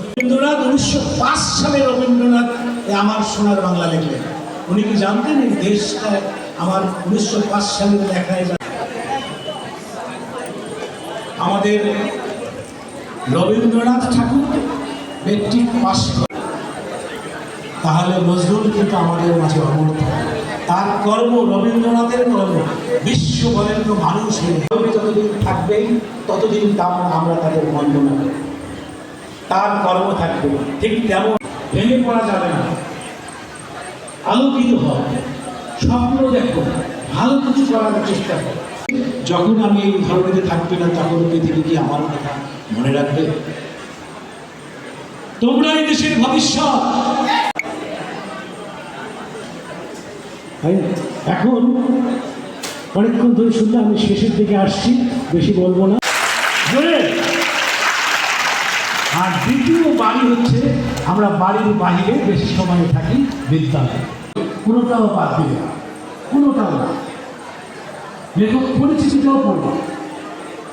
রবীন্দ্রনাথ 1905 সালে রবীন্দ্রনাথ আমার সোনার বাংলা লিখলেন। উনি কি জানতেন এই দেশটা আমার 1905 সালের লেখায়? আমাদের রবীন্দ্রনাথ ঠাকুর মেট্রিক পাস করে, তাহলে নজরুল কিন্তু আমাদের মাঝে অমর থাকে। তার কর্ম, রবীন্দ্রনাথের কর্ম বিশ্ব বরেণ্য মানুষ যতদিন থাকবেই ততদিন আমরা তাদের বন্দনা করি, তার কর্ম থাকবে। ঠিক তেমন ভেঙে পড়া যাবে না, আলোকিত হয়, স্বপ্ন দেখো, ভালো কিছু করার চেষ্টা করো। যখন আমি এই ধরনের থাকবে না, তখন পৃথিবী কি আমার কথা মনে রাখবে? তোমরা এই দেশের ভবিষ্যৎ। এখন অনেকক্ষণ ধরে শুনলে, আমি শেষের দিকে আসছি, বেশি বলবো না। আর দ্বিতীয় বাড়ি হচ্ছে, আমরা বাড়ির বাহিরে বেশি সময় থাকি, বিদ্যালয়। কোনোটাও বাদ দিবে না, কোনোটাও না। লেখক পরিচিতিটাও পড়ব,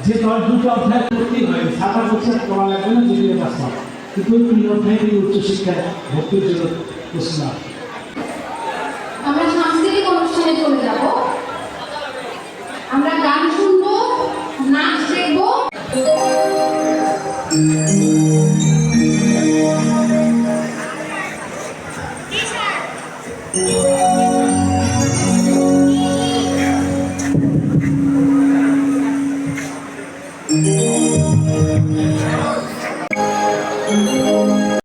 যে 10-2টা অধ্যায় করতেই হয়, 7 বছর পড়া লাগবে না, যদি পাস না। কিন্তু ওই 3 অধ্যায় উচ্চশিক্ষায় ভর্তির জন্য প্রশ্ন। আমরা সাংস্কৃতিক অনুষ্ঠানে চলে যাব, আমরা গান শুনবো, নাচ দেখবো।